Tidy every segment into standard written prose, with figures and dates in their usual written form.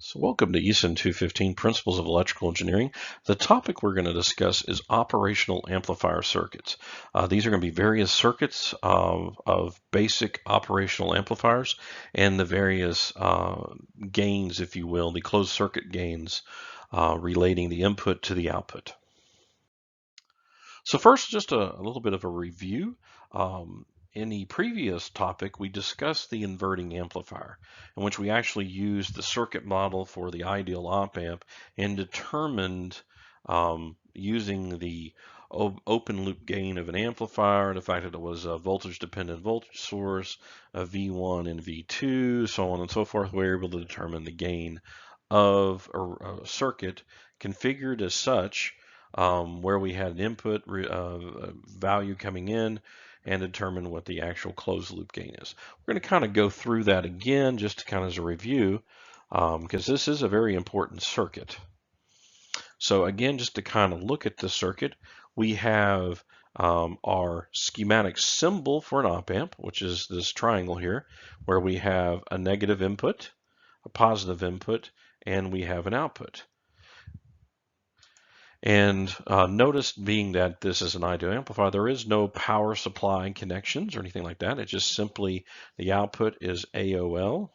So welcome to ECEN 215, Principles of Electrical Engineering. The topic we're going to discuss is operational amplifier circuits. These are going to be various circuits of basic operational amplifiers and the various gains, if you will, the closed circuit gains relating the input to the output. So first, just a little bit of a review. In the previous topic, we discussed the inverting amplifier, in which we actually used the circuit model for the ideal op amp and determined using the open loop gain of an amplifier, the fact that it was a voltage dependent voltage source, a V1 and V2, so on and so forth, we were able to determine the gain of a circuit configured as such where we had an input value coming in and determine what the actual closed loop gain is. We're going to kind of go through that again just to kind of as a review because this is a very important circuit. So again, just to kind of look at the circuit, we have our schematic symbol for an op amp, which is this triangle here, where we have a negative input, a positive input, and we have an output. And notice, being that this is an ideal amplifier, there is no power supply connections or anything like that. It's just simply the output is AOL,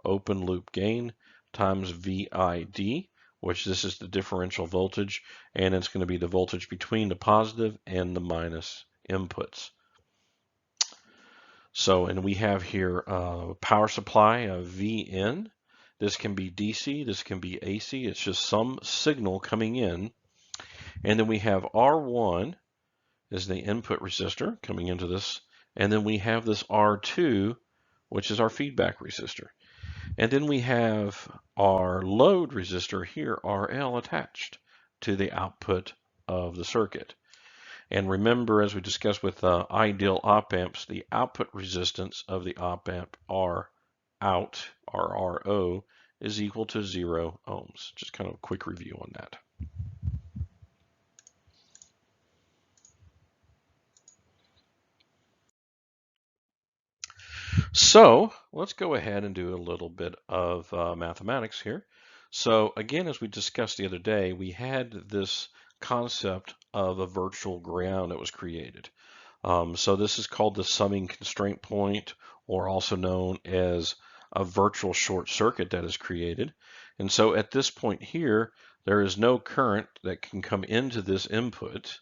open loop gain, times VID, which this is the differential voltage, and it's going to be the voltage between the positive and the minus inputs. So, and we have here power supply of VN. This can be DC, this can be AC. It's just some signal coming in. And then we have R1 is the input resistor coming into this. And then we have this R2, which is our feedback resistor. And then we have our load resistor here, RL, attached to the output of the circuit. And remember, as we discussed with ideal op amps, the output resistance of the op amp R out, or RO, is equal to 0 ohms. Just kind of a quick review on that. So let's go ahead and do a little bit of mathematics here. So again, as we discussed the other day, we had this concept of a virtual ground that was created. So this is called the summing constraint point, or also known as a virtual short circuit that is created. And so at this point here, there is no current that can come into this input.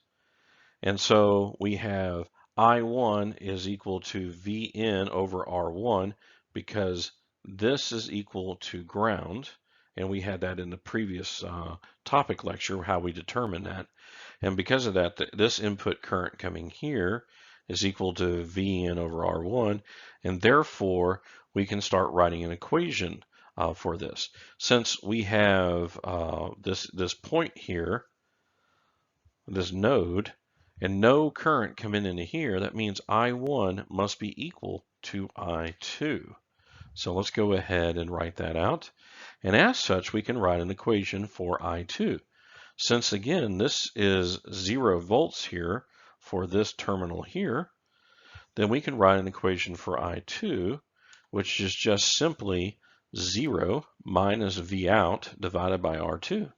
And so we have I1 is equal to Vn over R1 because this is equal to ground. And we had that in the previous topic lecture, how we determine that. And because of that, this input current coming here is equal to Vn over R1. And therefore, we can start writing an equation for this. Since we have this point here, this node, and no current coming into here, that means I1 must be equal to I2. So let's go ahead and write that out. And as such, we can write an equation for I2. Since again, this is 0 volts here for this terminal here, then we can write an equation for I2, which is just simply 0 minus V out divided by R2.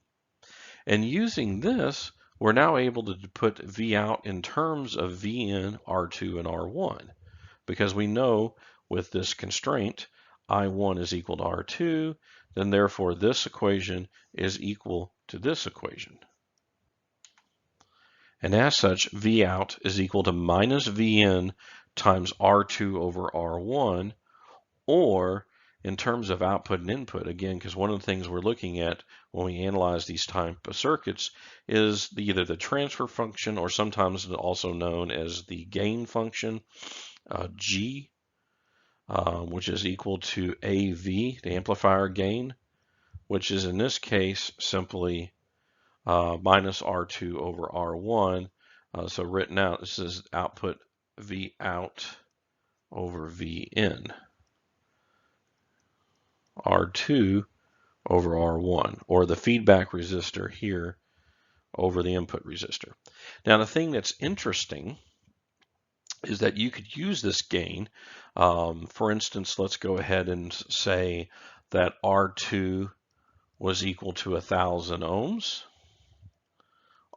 And using this, we're now able to put V out in terms of Vn, R2, and R1, because we know with this constraint, I1 is equal to R2, then therefore this equation is equal to this equation. And as such, V out is equal to minus Vn times R2 over R1, or in terms of output and input, again, because one of the things we're looking at when we analyze these type of circuits is either the transfer function, or sometimes also known as the gain function, G, which is equal to AV, the amplifier gain, which is in this case simply minus R2 over R1. So written out, this is output V out over V in. R2 over R1, or the feedback resistor here over the input resistor. Now the thing that's interesting is that you could use this gain. For instance, let's go ahead and say that R2 was equal to 1,000 ohms.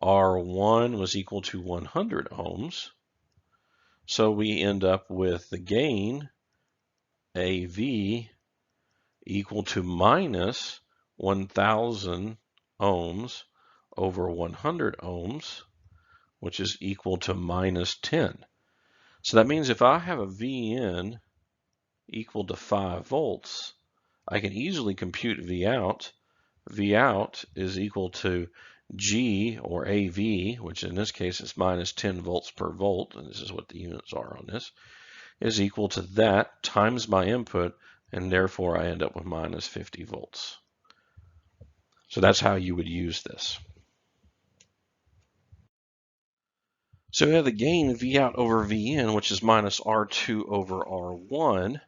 R1 was equal to 100 ohms. So we end up with the gain, AV, equal to minus 1,000 ohms over 100 ohms, which is equal to minus 10. So that means if I have a VN equal to 5 volts, I can easily compute V out. V out is equal to G, or AV, which in this case is minus 10 volts per volt, and this is what the units are on this, is equal to that times my input, and therefore I end up with minus 50 volts. So that's how you would use this. So we have the gain V out over Vn, which is minus R2 over R1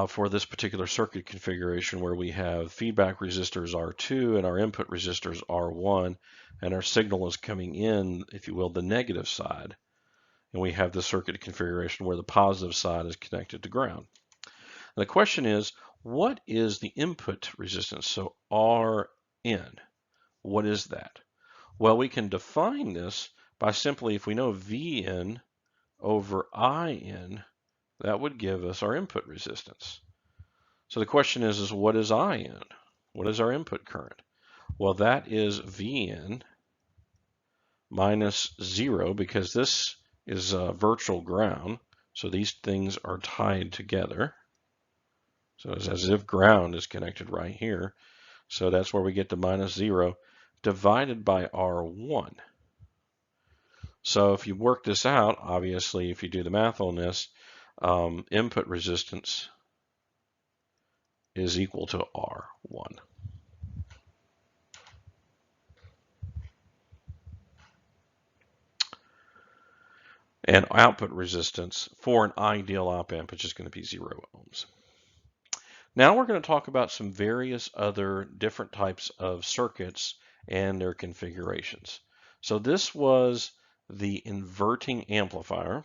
for this particular circuit configuration, where we have feedback resistors R2 and our input resistors R1, and our signal is coming in, if you will, the negative side. And we have the circuit configuration where the positive side is connected to ground. And the question is, what is the input resistance? So Rn, what is that? Well, we can define this by simply, if we know Vn over In, that would give us our input resistance. So the question is what is In? What is our input current? Well, that is Vn minus 0, because this is virtual ground, so these things are tied together. So it's as if ground is connected right here. So that's where we get the minus 0, divided by R1. So if you work this out, obviously, if you do the math on this, input resistance is equal to R1. And output resistance for an ideal op amp is just going to be 0 ohms. Now we're going to talk about some various other different types of circuits and their configurations. So this was the inverting amplifier.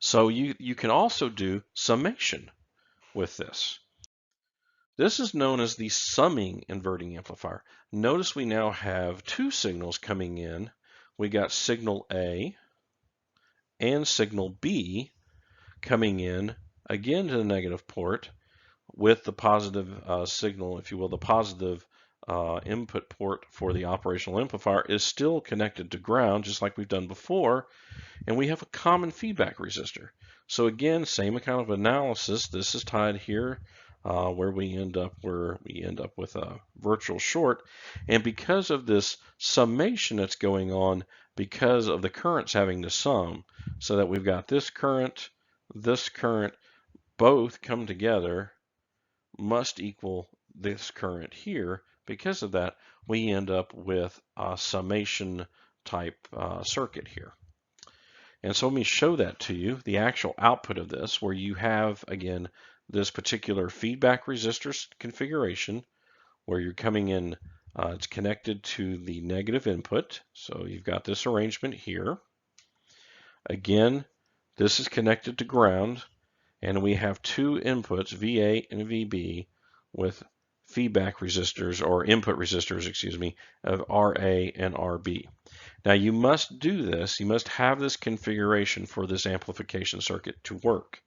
So you can also do summation with this. This is known as the summing inverting amplifier. Notice we now have two signals coming in. We got signal A and signal B coming in again to the negative port, with the positive signal, if you will, the positive input port for the operational amplifier is still connected to ground, just like we've done before, and we have a common feedback resistor. So again, same kind of analysis. This is tied here where we end up with a virtual short, and because of this summation that's going on, because of the currents having to sum, so that we've got this current, both come together, must equal this current here. Because of that, we end up with a summation type circuit here. And so let me show that to you, the actual output of this, where you have, again, this particular feedback resistor configuration, where you're coming in, it's connected to the negative input. So you've got this arrangement here. Again, this is connected to ground, and we have two inputs, VA and VB, with feedback resistors, or input resistors, excuse me, of RA and RB. Now you must do this, you must have this configuration for this amplification circuit to work.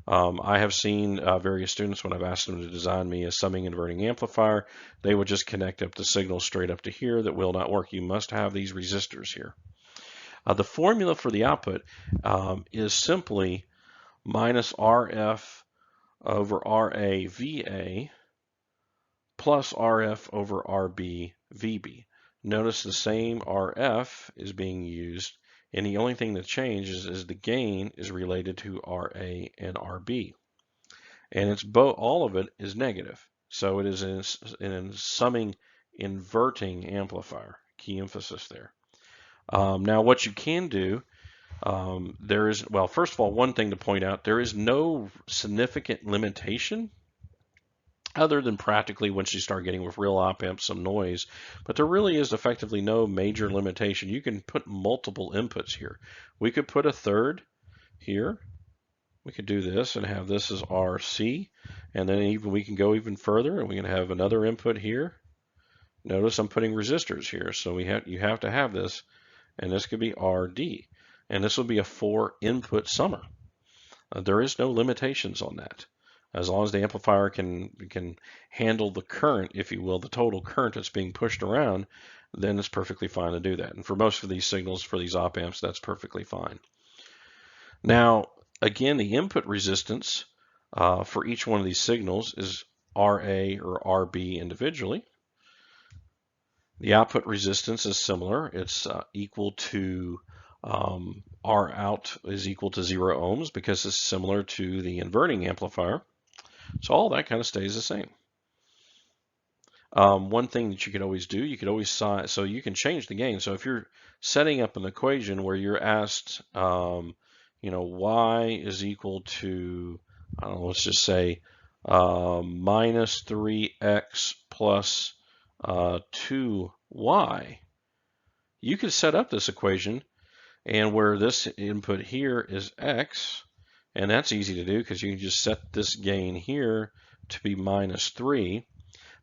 I have seen various students, when I've asked them to design me a summing inverting amplifier, they would just connect up the signal straight up to here. That will not work. You must have these resistors here. The formula for the output is simply minus RF over RA VA plus RF over RB VB. Notice the same RF is being used, and the only thing that changes is the gain is related to RA and RB. And it's both, all of it is negative. So it is in summing inverting amplifier. Key emphasis there. Now what you can do, there is, well, first of all, one thing to point out, there is no significant limitation other than practically once you start getting with real op amps some noise, but there really is effectively no major limitation. You can put multiple inputs here. We could put a third here, We could do this and have this as RC, and then even we can go even further and we can have another input here. Notice I'm putting resistors here, so you have to have this, and this could be RD, and this will be a 4-input summer. There is no limitations on that. As long as the amplifier can handle the current, if you will, the total current that's being pushed around, then it's perfectly fine to do that. And for most of these signals, for these op amps, that's perfectly fine. Now, again, the input resistance for each one of these signals is RA or RB individually. The output resistance is similar. It's equal to R out is equal to 0 ohms because it's similar to the inverting amplifier. So all that kind of stays the same. One thing that you could always do, you could always so you can change the gain. So if you're setting up an equation where you're asked, y is equal to, I don't know, let's just say minus 3x plus 2y, you could set up this equation and where this input here is x, and that's easy to do because you can just set this gain here to be minus 3.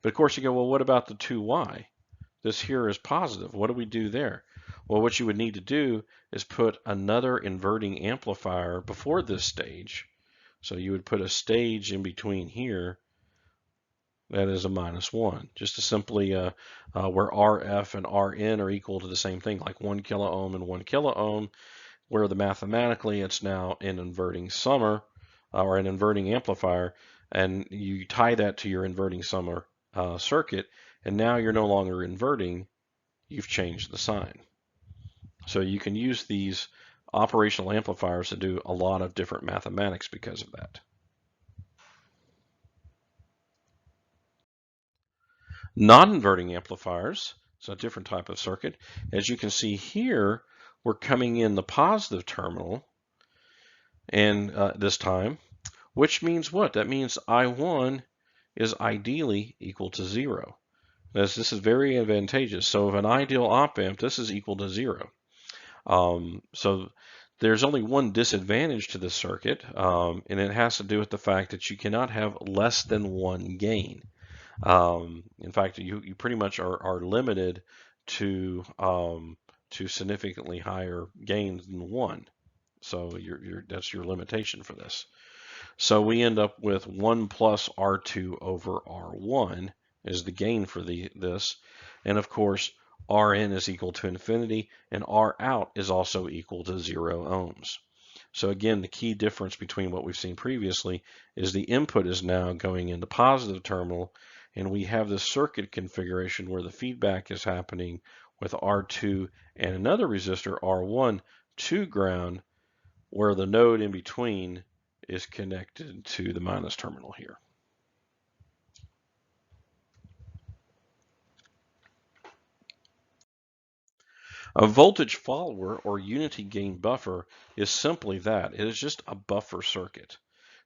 But of course you go, well, what about the 2y? This here is positive. What do we do there? Well, what you would need to do is put another inverting amplifier before this stage. So you would put a stage in between here that is a -1, just to simply where RF and RN are equal to the same thing, like 1 kilo ohm and 1 kilo ohm, where mathematically it's now an inverting summer or an inverting amplifier, and you tie that to your inverting summer circuit, and now you're no longer inverting, you've changed the sign. So you can use these operational amplifiers to do a lot of different mathematics because of that. Non-inverting amplifiers, so a different type of circuit. As you can see here, we're coming in the positive terminal, and this time, which means what? That means I1 is ideally equal to 0. This is very advantageous. So of an ideal op amp, this is equal to 0. So there's only one disadvantage to this circuit, and it has to do with the fact that you cannot have less than one gain. In fact, you pretty much are limited to significantly higher gains than 1. So that's your limitation for this. So we end up with 1 plus R2 over R1 is the gain for this. And of course, Rn is equal to infinity, and R out is also equal to 0 ohms. So again, the key difference between what we've seen previously is the input is now going in the positive terminal, and we have this circuit configuration where the feedback is happening with R2 and another resistor, R1, to ground, where the node in between is connected to the minus terminal here. A voltage follower or unity gain buffer is simply that. It is just a buffer circuit.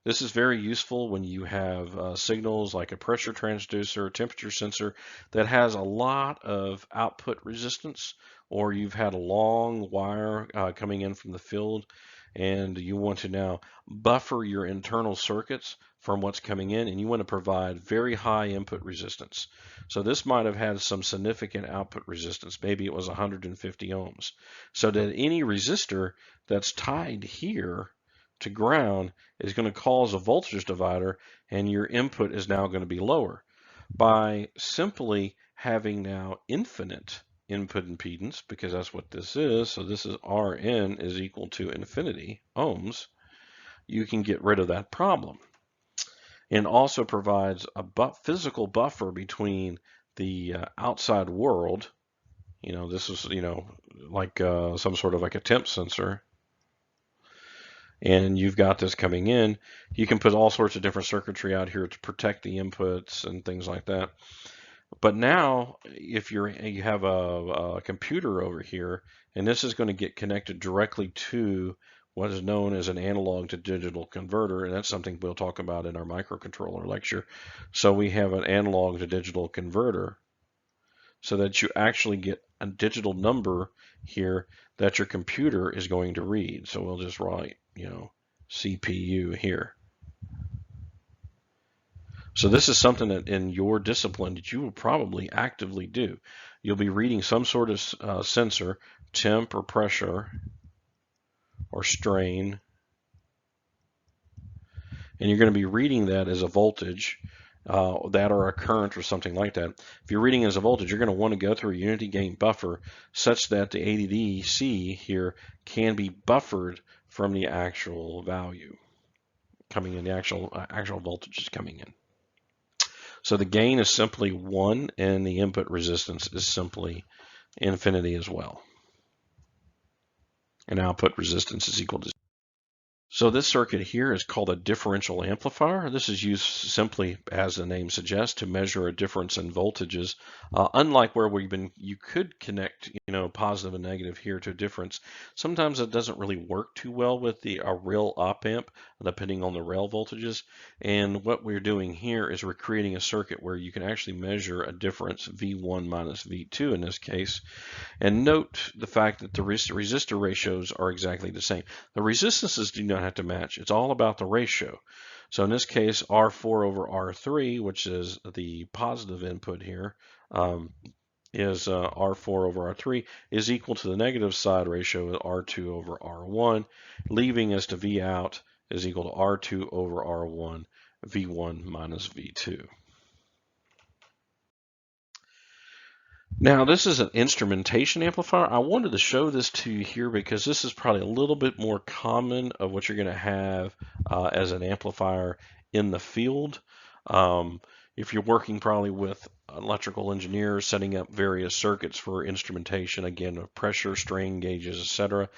This is very useful when you have signals like a pressure transducer, temperature sensor that has a lot of output resistance, or you've had a long wire coming in from the field and you want to now buffer your internal circuits from what's coming in, and you want to provide very high input resistance. So this might have had some significant output resistance. Maybe it was 150 ohms. So that any resistor that's tied here to ground is going to cause a voltage divider, and your input is now going to be lower. By simply having now infinite input impedance, because that's what this is, so this is Rn is equal to infinity ohms, you can get rid of that problem. And also provides a physical buffer between the outside world, this is, like some sort of like a temp sensor, and you've got this coming in. You can put all sorts of different circuitry out here to protect the inputs and things like that. But now, if you have a computer over here, and this is going to get connected directly to what is known as an analog to digital converter, and that's something we'll talk about in our microcontroller lecture. So we have an analog to digital converter so that you actually get a digital number here that your computer is going to read. So we'll just write, CPU here. So this is something that in your discipline that you will probably actively do. You'll be reading some sort of sensor, temp or pressure or strain, and you're going to be reading that as a voltage, that or a current or something like that. If you're reading as a voltage, you're going to want to go through a unity gain buffer such that the ADC here can be buffered from the actual value coming in, the actual voltage is coming in. So the gain is simply 1, and the input resistance is simply infinity as well. And output resistance is equal to 0. So this circuit here is called a differential amplifier. This is used simply, as the name suggests, to measure a difference in voltages. Unlike where you could connect, positive and negative here to a difference. Sometimes it doesn't really work too well with a real op amp, depending on the rail voltages. And what we're doing here is we're creating a circuit where you can actually measure a difference, V1 minus V2 in this case. And note the fact that the resistor ratios are exactly the same. The resistances do not have to match. It's all about the ratio. So in this case, R4 over R3, which is the positive input here, is R4 over R3 is equal to the negative side ratio of R2 over R1, leaving us to V out is equal to R2 over R1, V1 minus V2. Now this is an instrumentation amplifier. I wanted to show this to you here because this is probably a little bit more common of what you're going to have as an amplifier in the field. If you're working probably with electrical engineers setting up various circuits for instrumentation, again, of pressure, strain gauges, etc.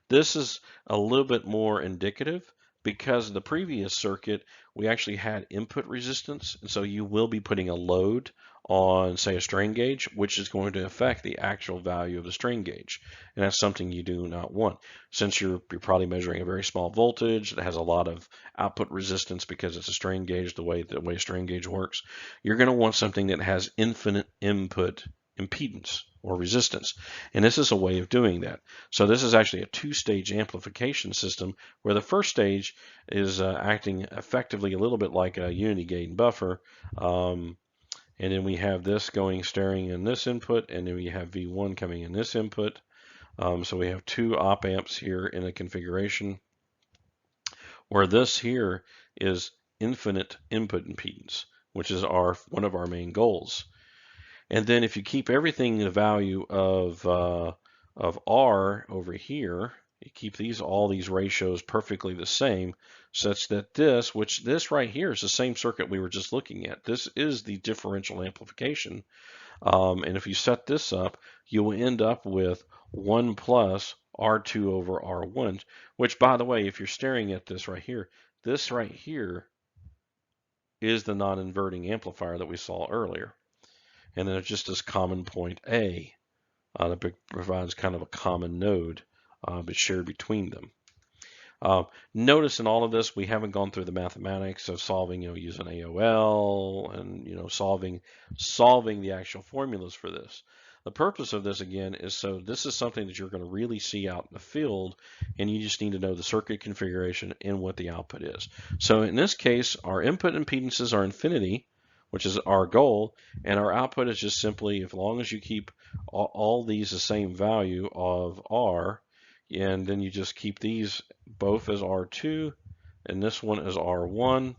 This is a little bit more indicative because the previous circuit, we actually had input resistance, and so you will be putting a load on, say, a strain gauge, which is going to affect the actual value of the strain gauge. And that's something you do not want. Since you're probably measuring a very small voltage that has a lot of output resistance because it's a strain gauge, the way a strain gauge works, you're going to want something that has infinite input impedance or resistance. And this is a way of doing that. So this is actually a two-stage amplification system where the first stage is acting effectively a little bit like a unity gain buffer. And then we have this staring in this input, and then we have V1 coming in this input. So we have two op amps here in a configuration where this here is infinite input impedance, which is one of our main goals. And then if you keep everything in the value of R over here, you keep all these ratios perfectly the same, such that this right here is the same circuit we were just looking at. This is the differential amplification. And if you set this up, you will end up with 1 plus R2 over R1, which, by the way, if you're staring at this right here is the non-inverting amplifier that we saw earlier. And then it's just this common point A that provides kind of a common node but shared between them. Notice in all of this, we haven't gone through the mathematics of solving, using AOL and, solving the actual formulas for this. The purpose of this, again, is this is something that you're going to really see out in the field, and you just need to know the circuit configuration and what the output is. So in this case, our input impedances are infinity, which is our goal, and our output is just simply, as long as you keep all these the same value of R, and then you just keep these both as R2, and this one as R1,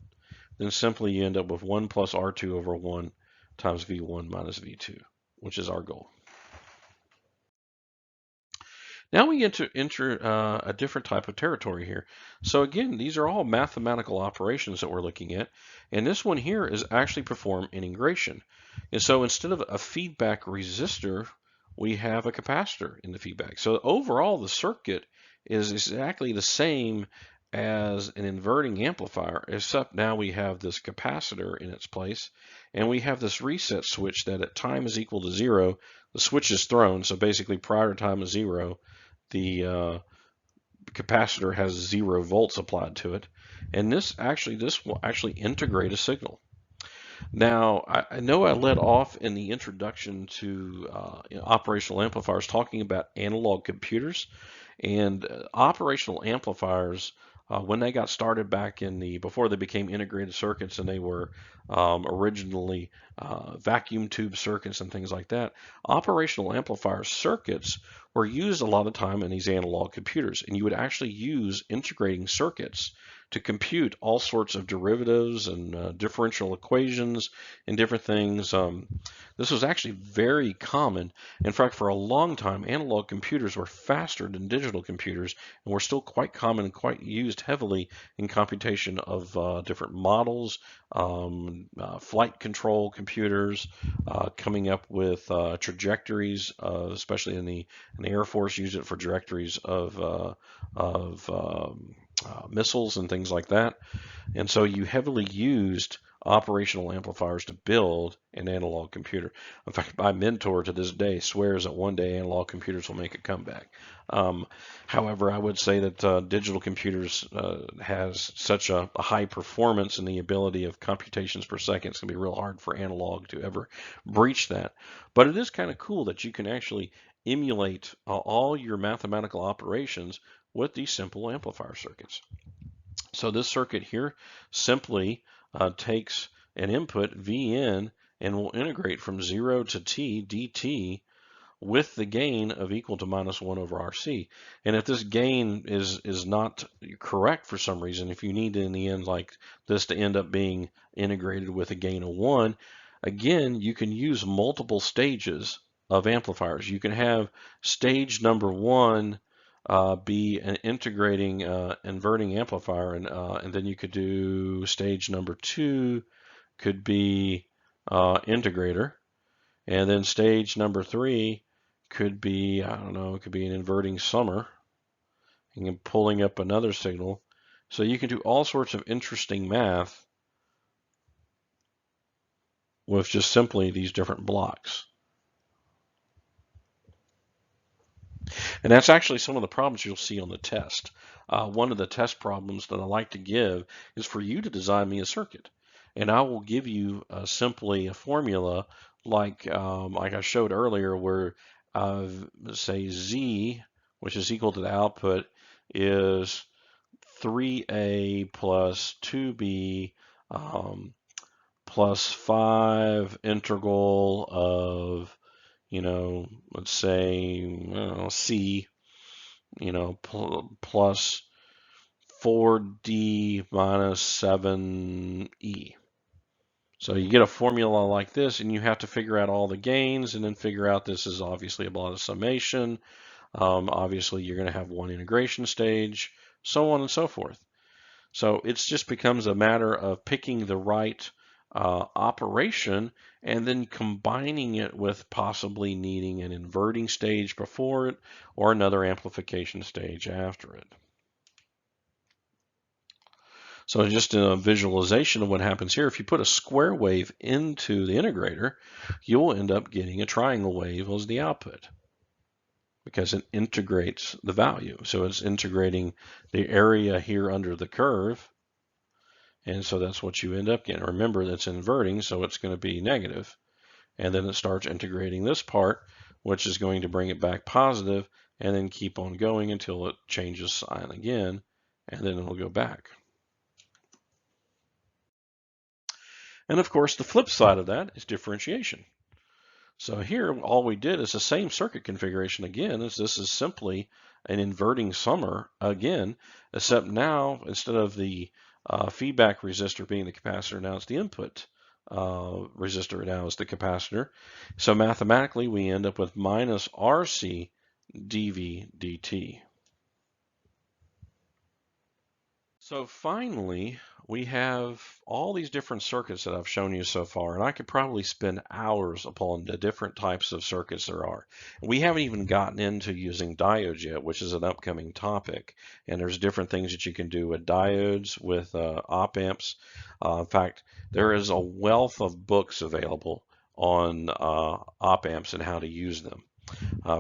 then simply you end up with 1 plus R2 over 1 times V1 minus V2, which is our goal. Now we enter a different type of territory here. So again, these are all mathematical operations that we're looking at. And this one here is actually perform integration. And so instead of a feedback resistor, we have a capacitor in the feedback. So overall, the circuit is exactly the same as an inverting amplifier, except now we have this capacitor in its place, and we have this reset switch that at time is equal to 0, the switch is thrown. So basically, prior to time is 0, the capacitor has 0 volts applied to it, and this will actually integrate a signal. Now, I know I led off in the introduction to operational amplifiers talking about analog computers, and operational amplifiers when they got started back in before they became integrated circuits and they were originally vacuum tube circuits and things like that, operational amplifier circuits were used a lot of time in these analog computers. And you would actually use integrating circuits to compute all sorts of derivatives and differential equations and different things. This was actually very common. In fact, for a long time, analog computers were faster than digital computers and were still quite common and quite used heavily in computation of different models, flight control computers, coming up with trajectories, especially in the Air Force, use it for trajectories of missiles and things like that. And so you heavily used operational amplifiers to build an analog computer. In fact, my mentor to this day swears that one day analog computers will make a comeback. However, I would say that digital computers has such a high performance and the ability of computations per second, it's going to be real hard for analog to ever breach that. But it is kind of cool that you can actually emulate all your mathematical operations with these simple amplifier circuits. So this circuit here simply takes an input Vn and will integrate from 0 to t dt with the gain of equal to -1 over RC. And if this gain is not correct for some reason, if you need in the end like this to end up being integrated with a gain of 1, again, you can use multiple stages of amplifiers. You can have stage number 1 be an integrating inverting amplifier, and then you could do stage number 2 could be integrator, and then stage number 3 could be, I don't know, it could be an inverting summer, and pulling up another signal. So you can do all sorts of interesting math with just simply these different blocks. And that's actually some of the problems you'll see on the test. One of the test problems that I like to give is for you to design me a circuit. And I will give you simply a formula like I showed earlier where say Z, which is equal to the output, is 3A plus 2B plus 5 integral of, let's say, C, plus 4D minus 7E. So you get a formula like this, and you have to figure out all the gains, and then figure out this is obviously a lot of summation. Obviously, you're going to have one integration stage, so on and so forth. So it just becomes a matter of picking the right operation and then combining it with possibly needing an inverting stage before it or another amplification stage after it. So just a visualization of what happens here, if you put a square wave into the integrator, you'll end up getting a triangle wave as the output because it integrates the value. So it's integrating the area here under the curve. And so that's what you end up getting. Remember, that's inverting, so it's going to be negative. And then it starts integrating this part, which is going to bring it back positive, and then keep on going until it changes sign again, and then it'll go back. And of course, the flip side of that is differentiation. So here, all we did is the same circuit configuration again, as this is simply an inverting summer again, except now, instead of the feedback resistor being the capacitor, now it's the input resistor, now is the capacitor. So mathematically, we end up with minus RC dV dt. So finally, we have all these different circuits that I've shown you so far, and I could probably spend hours upon the different types of circuits there are. We haven't even gotten into using diodes yet, which is an upcoming topic, and there's different things that you can do with diodes, with op amps. In fact, there is a wealth of books available on op amps and how to use them.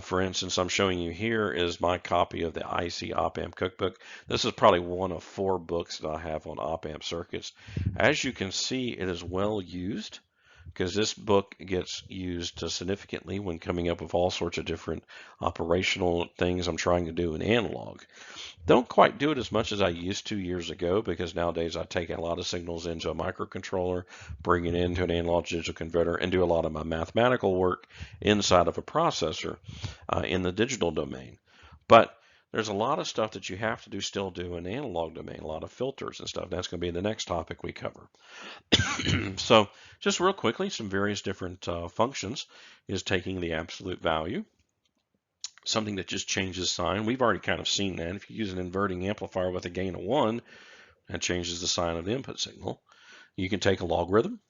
For instance, I'm showing you here is my copy of the IC Op Amp Cookbook. This is probably one of 4 books that I have on op amp circuits. As you can see, it is well used. because this book gets used significantly when coming up with all sorts of different operational things I'm trying to do in analog. Don't quite do it as much as I used to years ago because nowadays I take a lot of signals into a microcontroller, bring it into an analog digital converter, and do a lot of my mathematical work inside of a processor in the digital domain. But there's a lot of stuff that you have to still do in the analog domain, a lot of filters and stuff. That's going to be the next topic we cover. So just real quickly, some various different functions is taking the absolute value, something that just changes sign. We've already kind of seen that. If you use an inverting amplifier with a gain of 1, that changes the sign of the input signal. You can take a logarithm.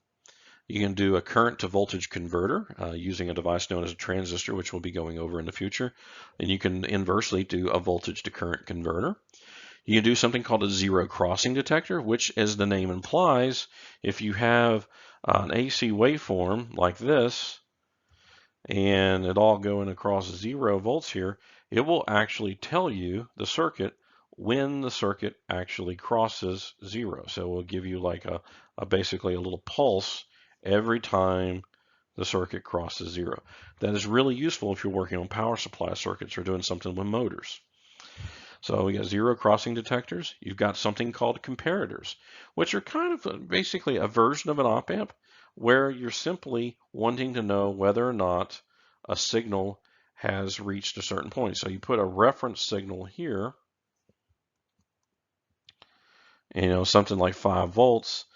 You can do a current to voltage converter using a device known as a transistor, which we'll be going over in the future. And you can inversely do a voltage to current converter. You can do something called a zero crossing detector, which, as the name implies, if you have an AC waveform like this, and it all going across 0 volts here, it will actually tell you, the circuit, when the circuit actually crosses 0. So it will give you like basically a little pulse every time the circuit crosses 0. That is really useful if you're working on power supply circuits or doing something with motors. So we got zero crossing detectors. You've got something called comparators, which are kind of basically a version of an op amp where you're simply wanting to know whether or not a signal has reached a certain point. So you put a reference signal here, something like 5 volts,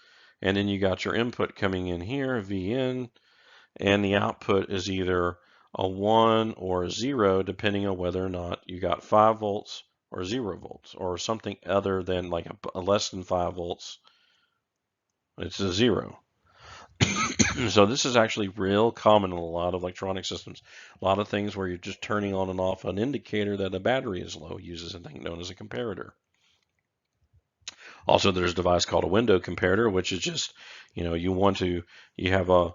and then you got your input coming in here, Vn, and the output is either a 1 or a 0, depending on whether or not you got 5 volts or 0 volts, or something other than like a less than 5 volts. It's a 0. So this is actually real common in a lot of electronic systems. A lot of things where you're just turning on and off an indicator that a battery is low uses a thing known as a comparator. Also, there's a device called a window comparator, which is just, you have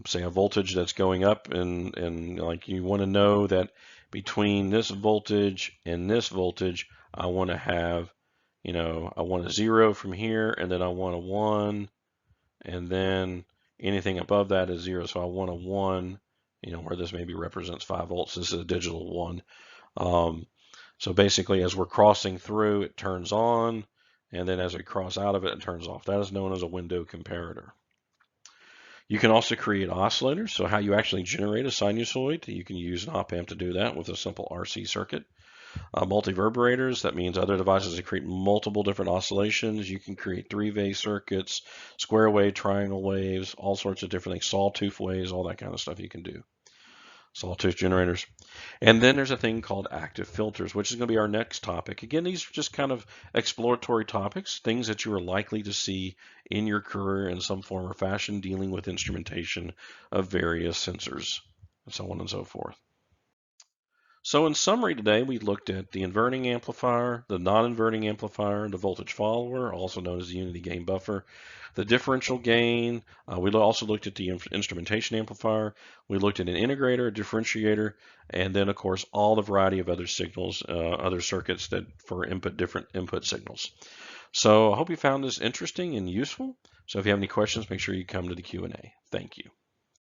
say a voltage that's going up and like you want to know that between this voltage and this voltage, I want to have, I want a 0 from here, and then I want a 1, and then anything above that is 0. So I want a 1, where this maybe represents 5 volts. This is a digital 1. So basically, as we're crossing through, it turns on, and then as we cross out of it, it turns off. That is known as a window comparator. You can also create oscillators, so how you actually generate a sinusoid. You can use an op amp to do that with a simple RC circuit. Multiverberators, that means other devices that create multiple different oscillations. You can create 3-phase circuits, square wave, triangle waves, all sorts of different things, sawtooth waves, all that kind of stuff you can do. Sawtooth generators. And then there's a thing called active filters, which is going to be our next topic. Again, these are just kind of exploratory topics, things that you are likely to see in your career in some form or fashion, dealing with instrumentation of various sensors, and so on and so forth. So in summary today, we looked at the inverting amplifier, the non-inverting amplifier, the voltage follower, also known as the unity gain buffer, the differential gain. We also looked at the instrumentation amplifier. We looked at an integrator, a differentiator, and then of course all the variety of other signals, other circuits that for different input signals. So I hope you found this interesting and useful. So if you have any questions, make sure you come to the Q&A. Thank you.